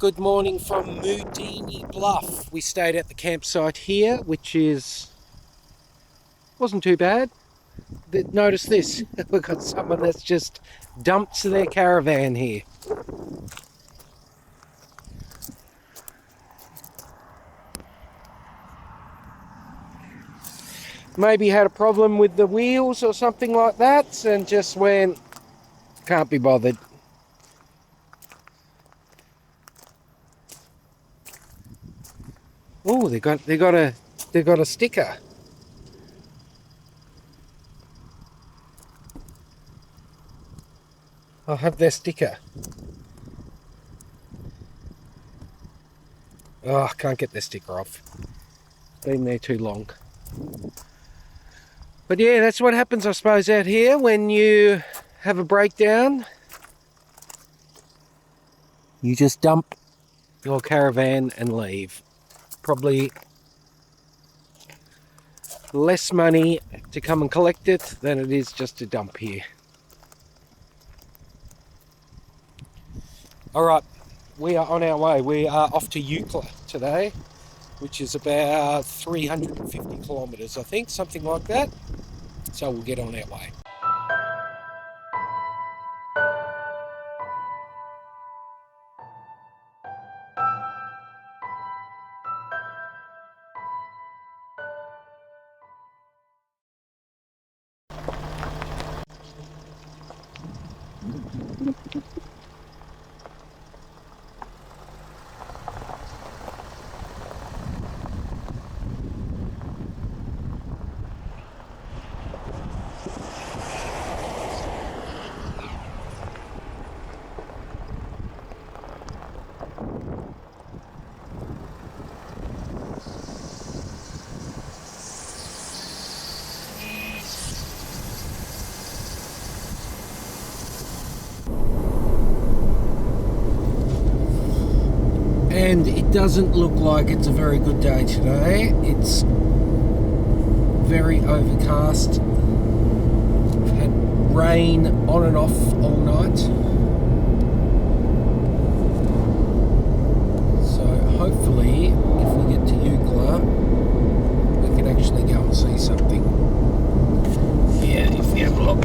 Good morning from Moodini Bluff. We stayed at the campsite here, which wasn't too bad. Notice this, we've got someone that's just dumped their caravan here. Maybe had a problem with the wheels or something like that and just went, can't be bothered. Oh, they got a sticker. I'll have their sticker. Oh, I can't get their sticker off. Been there too long. But yeah, that's what happens, I suppose, out here when you have a breakdown. You just dump your caravan and leave. Probably less money to come and collect it than it is just to dump here. Alright, we are on our way. We are off to Eucla today, which is about 350 kilometres, I think, something like that. So we'll get on our way. And it doesn't look like it's a very good day today. It's very overcast. We've had rain on and off all night. So hopefully, if we get to Eucla, we can actually go and see something. Yeah, if we have a look.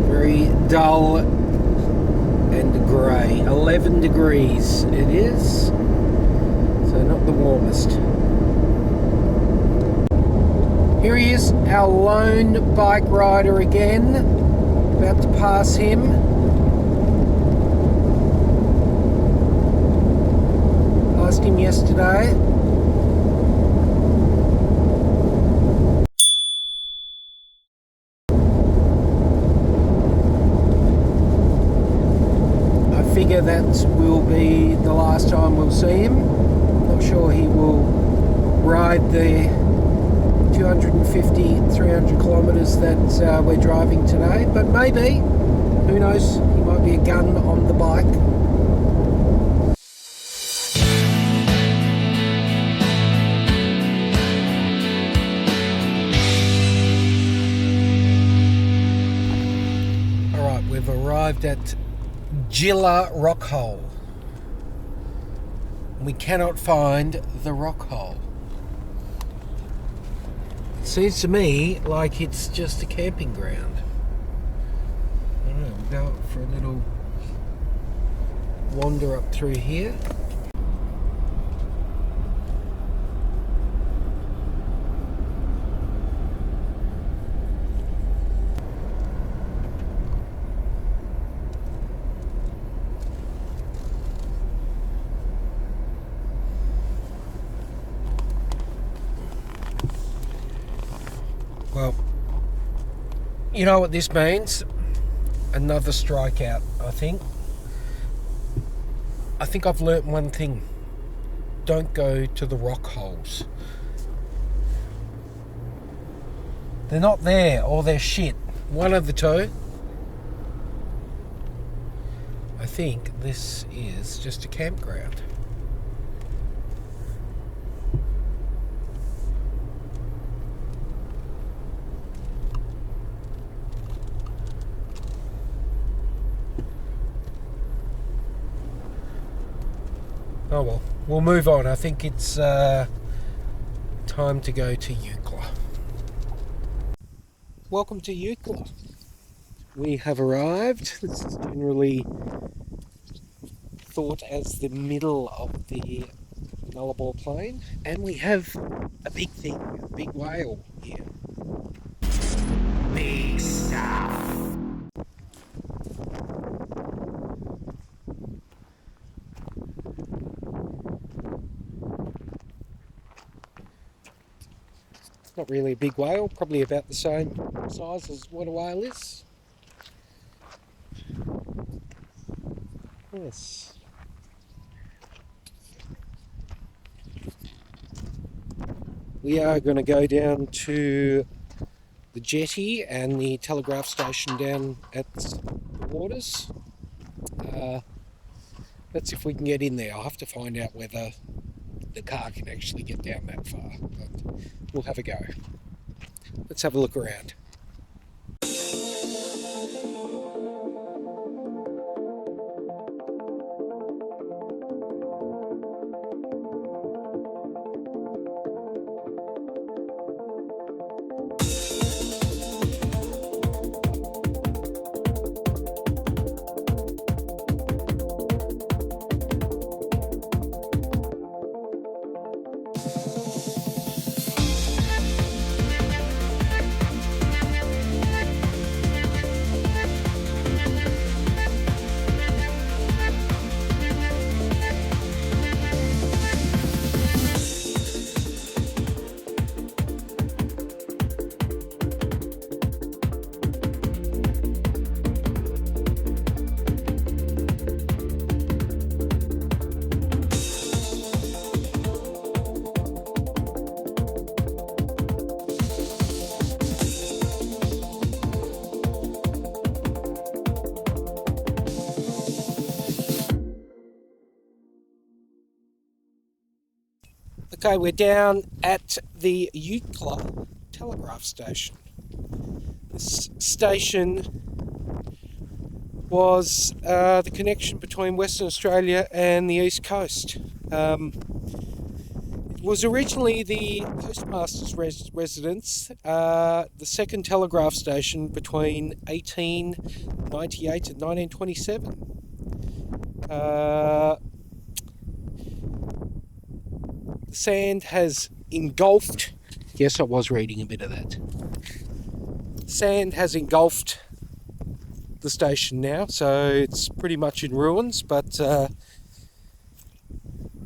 Very dull and grey. 11 degrees it is, so not the warmest. Here he is, our lone bike rider again, about to pass him. Passed him yesterday. Figure that will be the last time we'll see him. Not sure he will ride the 250, 300 kilometres that we're driving today, but maybe, who knows, he might be a gun on the bike. Alright, we've arrived at Gilla Rock Hole. We cannot find the rock hole. It seems to me like it's just a camping ground. I don't know, we'll go for a little wander up through here. Well, you know what this means? Another strikeout, I think. I think I've learnt one thing. Don't go to the rock holes. They're not there, or they're shit. One of the two. I think this is just a campground. Oh well, we'll move on. I think it's time to go to Eucla. Welcome to Eucla. We have arrived. This is generally thought as the middle of the Nullarbor plain, and we have a big thing, a big whale here. Big stuff. Not really a big whale, probably about the same size as what a whale is. Yes. We are going to go down to the jetty and the telegraph station down at the waters. That's if we can get in there. I'll have to find out whether the car can actually get down that far, but we'll have a go. Let's have a look around. Okay, we're down at the Eucla Telegraph station. This station was the connection between Western Australia and the East Coast. It was originally the postmaster's residence, the second telegraph station between 1898 and 1927. The sand has engulfed. Yes, I was reading a bit of that. Sand has engulfed the station now, so it's pretty much in ruins, but we'll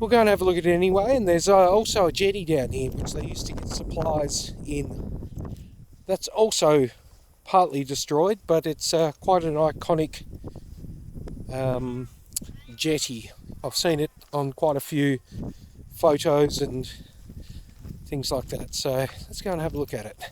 go and have a look at it anyway. And there's also a jetty down here, which they used to get supplies in. That's also partly destroyed, but it's quite an iconic jetty. I've seen it on quite a few photos and things like that, so let's go and have a look at it.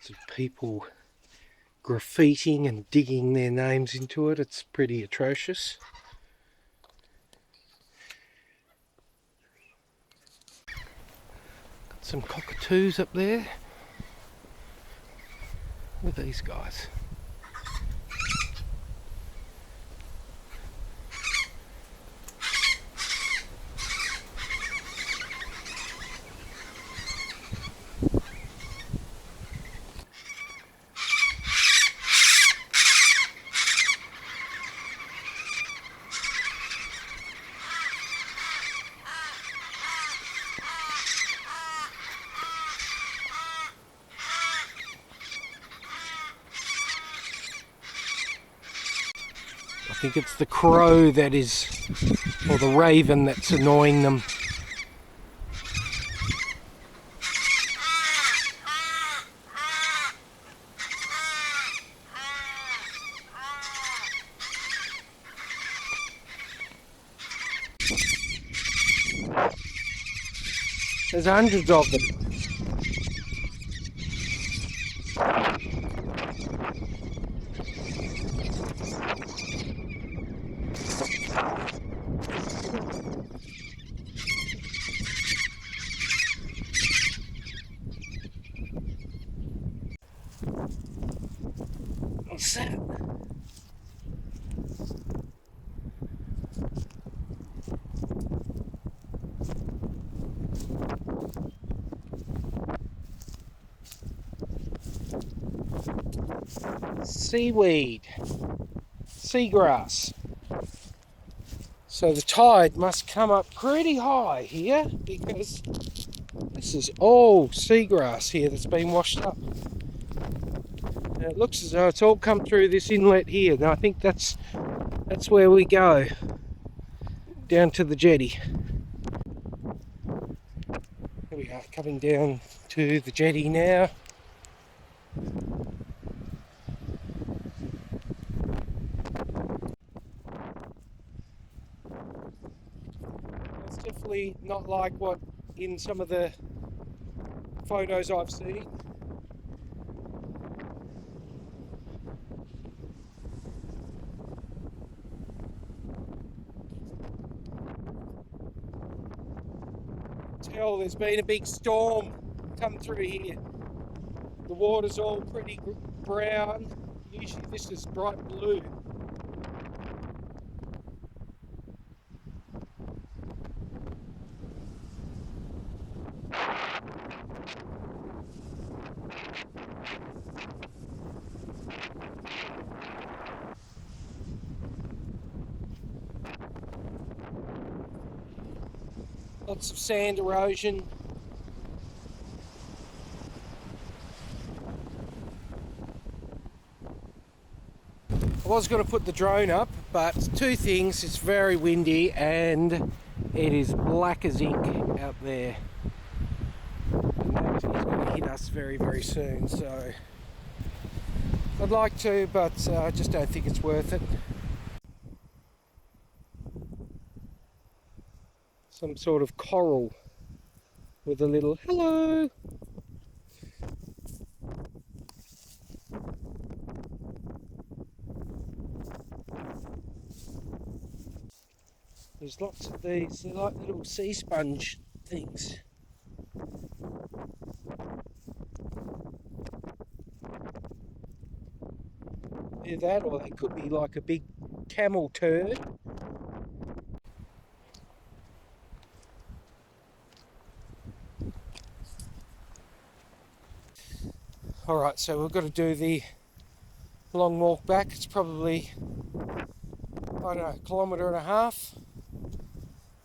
Of people graffitiing and digging their names into it. It's pretty atrocious. Got some cockatoos up there. Look at these guys. think it's the crow that is, or the raven that's annoying them. There's hundreds of them. What's that? Seaweed, seagrass. So the tide must come up pretty high here because this is all seagrass here that's been washed up. And it looks as though it's all come through this inlet here. And I think that's where we go, down to the jetty. Here we are, coming down to the jetty now. It's definitely not like what in some of the photos I've seen. Tell there's been a big storm come through here. The water's all pretty brown. Usually this is bright blue. Lots of sand erosion. I was going to put the drone up, but two things: it's very windy and it is black as ink out there. And that is going to hit us very, very soon. So I'd like to, but I just don't think it's worth it. Some sort of coral with a little hello. There's lots of these, they're like little sea sponge things. Either that, or they could be like a big camel turd. Alright, so we've got to do the long walk back. It's probably, I don't know, 1.5 kilometres,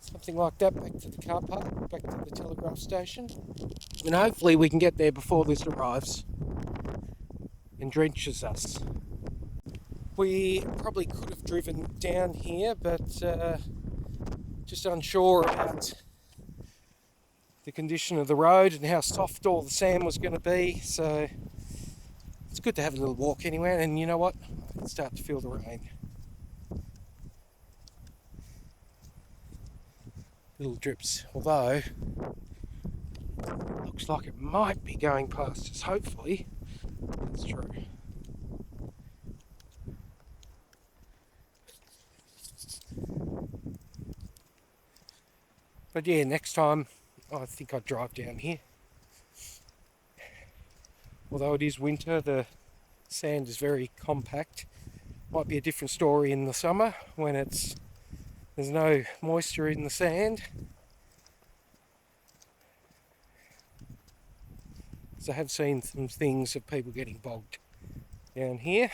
something like that, back to the car park, back to the telegraph station. And hopefully we can get there before this arrives and drenches us. We probably could have driven down here, but just unsure about the condition of the road and how soft all the sand was going to be. So it's good to have a little walk anyway, and you know what? I can start to feel the rain. Little drips, although it looks like it might be going past us. Hopefully that's true. But yeah, next time I think I'd drive down here. Although it is winter, the sand is very compact. Might be a different story in the summer when there's no moisture in the sand. So I have seen some things of people getting bogged down here.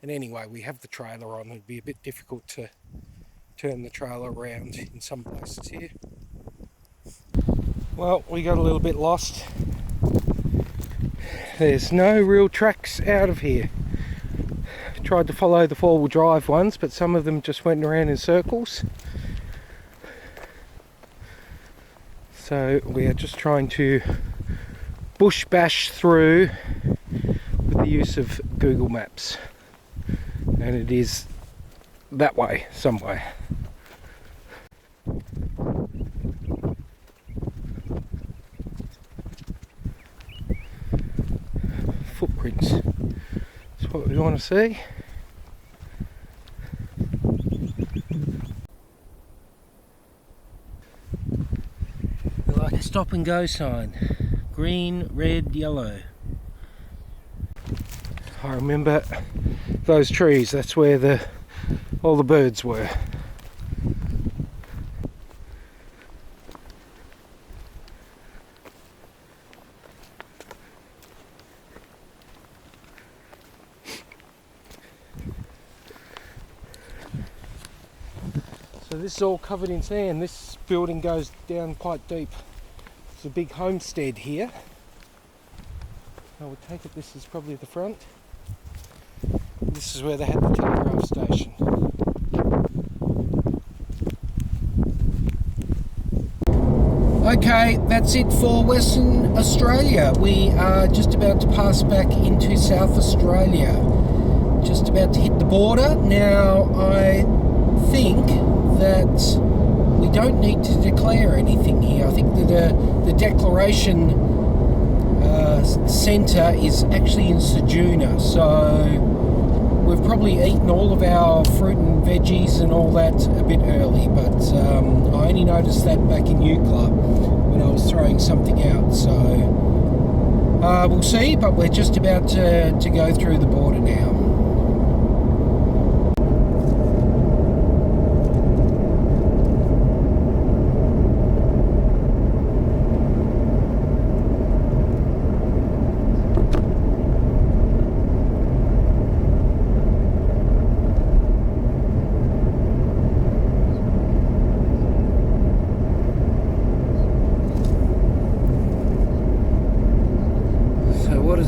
And anyway, we have the trailer on. It'd be a bit difficult to turn the trailer around in some places here. Well, we got a little bit lost. There's no real tracks out of here. tried to follow the four-wheel drive ones, but some of them just went around in circles. So we are just trying to bush bash through with the use of Google Maps. And it is that way, somewhere. Footprints. That's what we want to see. Like a stop and go sign. Green, red, yellow. I remember those trees, that's where all the birds were. So this is all covered in sand. This building goes down quite deep. There's a big homestead here. I would take it this is probably the front. This is where they had the telegraph station. Okay, that's it for Western Australia. We are just about to pass back into South Australia. Just about to hit the border. Now, I think that we don't need to declare anything here. I think that the declaration centre is actually in Ceduna, so we've probably eaten all of our fruit and veggies and all that a bit early, but I only noticed that back in Eucla when I was throwing something out, so we'll see, but we're just about to go through the border now.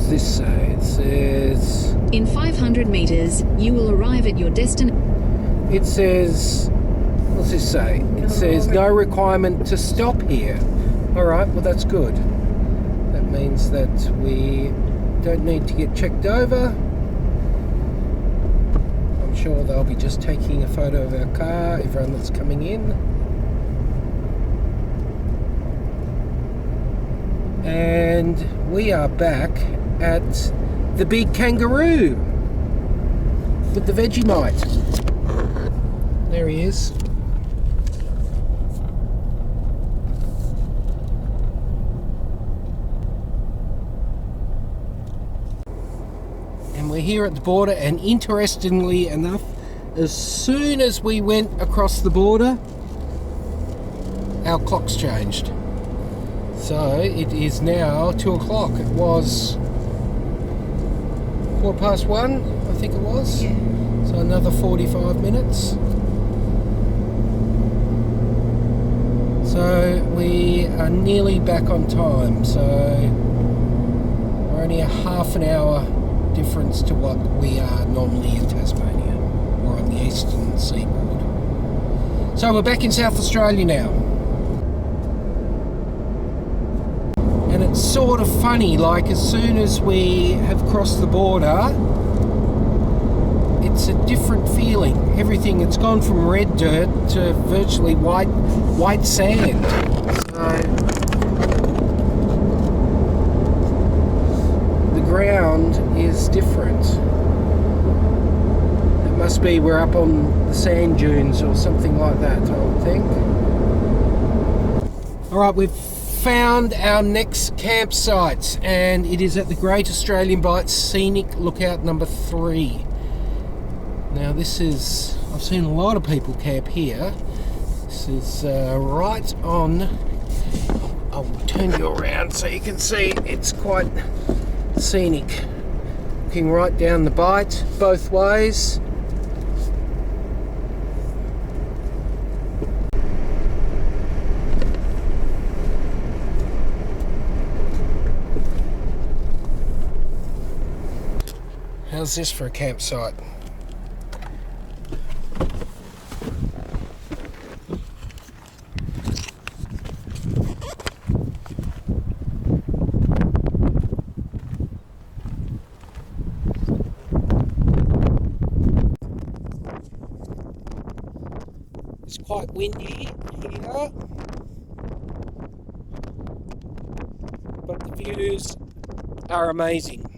This say? It says in 500 meters you will arrive at your destination. It says, what's this say? It says no requirement to stop here. Alright, well that's good. That means that we don't need to get checked over. I'm sure they'll be just taking a photo of our car, everyone that's coming in. And we are back at the big kangaroo with the Vegemite. There he is. And we're here at the border, and interestingly enough, as soon as we went across the border, our clocks changed. So it is now 2 o'clock. It was 1:15, I think it was. Yeah. So another 45 minutes. So we are nearly back on time. So we're only a half an hour difference to what we are normally in Tasmania, or on the eastern seaboard. So we're back in South Australia now. And it's sort of funny, like as soon as we have crossed the border, it's a different feeling. Everything, it's gone from red dirt to virtually white sand. So the ground is different. It must be we're up on the sand dunes or something like that, I would think. Alright, we've found our next campsite, and it is at the Great Australian Bight Scenic Lookout number 3. Now this is, I've seen a lot of people camp here. This is right on, I will turn you around so you can see, it's quite scenic. Looking right down the Bight both ways. How's this for a campsite? It's quite windy here, but the views are amazing.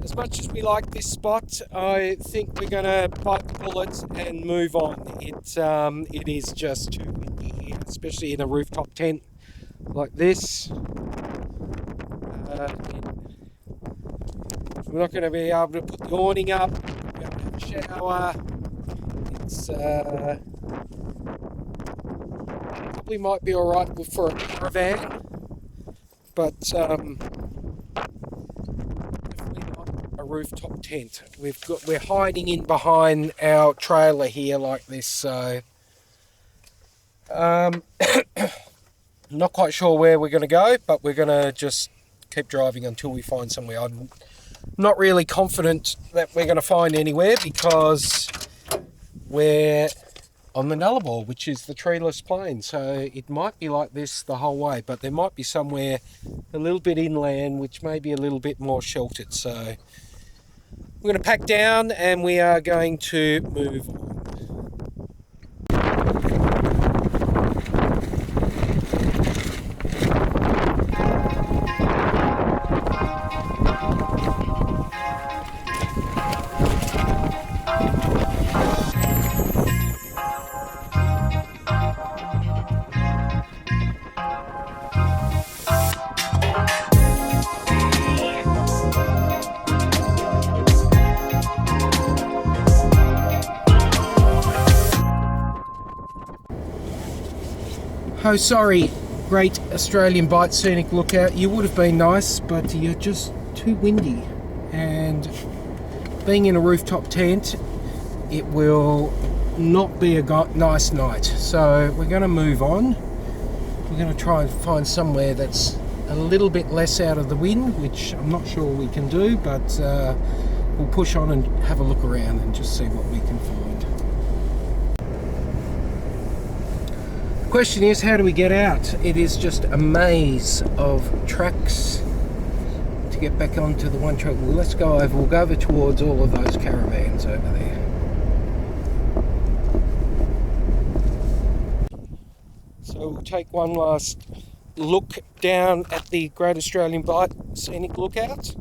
As much as we like this spot, I think we're going to bite the bullet and move on. It is just too windy here, especially in a rooftop tent like this. We're not going to be able to put the awning up. We're going to have a shower. It's probably might be alright for a caravan, but definitely not a rooftop tent. We're hiding in behind our trailer here like this, so not quite sure where we're going to go, but we're going to just keep driving until we find somewhere. I'm not really confident that we're going to find anywhere because we're on the Nullarbor, which is the treeless plain, so it might be like this the whole way, but there might be somewhere a little bit inland which may be a little bit more sheltered. So we're going to pack down and we are going to move on. Oh, sorry, Great Australian Bight Scenic Lookout. You would have been nice, but you're just too windy. And being in a rooftop tent, it will not be a nice night. So we're going to move on. We're going to try and find somewhere that's a little bit less out of the wind, which I'm not sure we can do, but we'll push on and have a look around and just see what we can find. The question is, how do we get out? It is just a maze of tracks to get back onto the one track. Well, let's go over. We'll go over towards all of those caravans over there. So we'll take one last look down at the Great Australian Bight Scenic Lookout.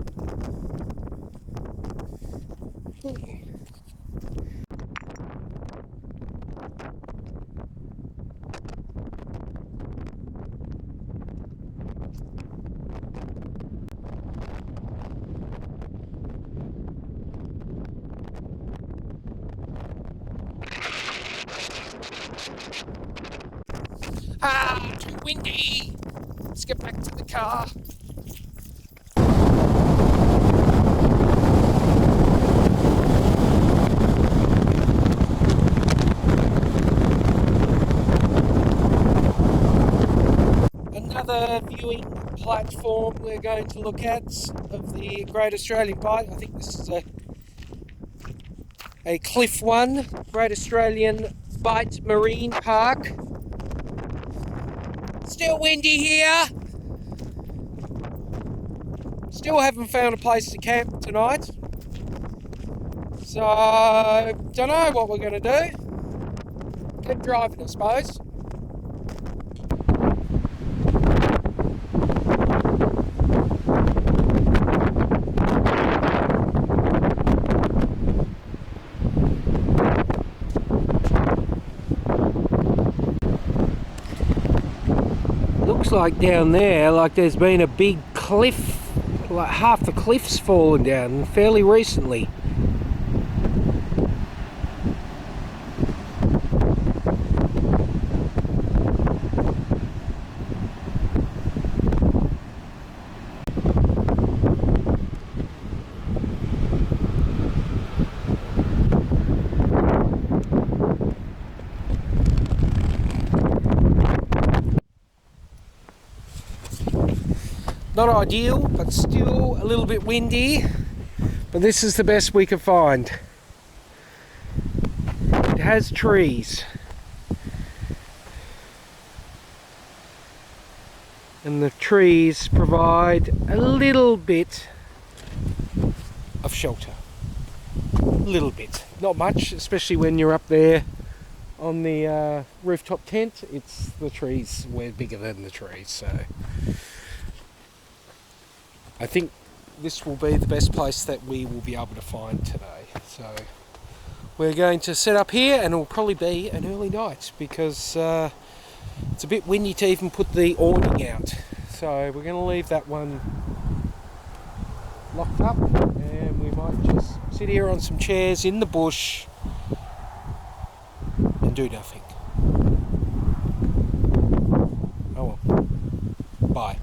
Ah, too windy! Let's get back to the car. Another viewing platform we're going to look at of the Great Australian Bight. I think this is a cliff one, Great Australian Bight Marine Park. Still windy here. Still haven't found a place to camp tonight. So, don't know what we're going to do. Keep driving, I suppose. Looks like down there, like there's been a big cliff, like half the cliff's fallen down fairly recently. Not ideal, but still a little bit windy. But this is the best we could find. It has trees. And the trees provide a little bit of shelter. A little bit. Not much, especially when you're up there on the rooftop tent. It's the trees, we're bigger than the trees, so I think this will be the best place that we will be able to find today. So we're going to set up here, and it will probably be an early night because it's a bit windy to even put the awning out. So we're going to leave that one locked up, and we might just sit here on some chairs in the bush and do nothing. Oh well. Bye.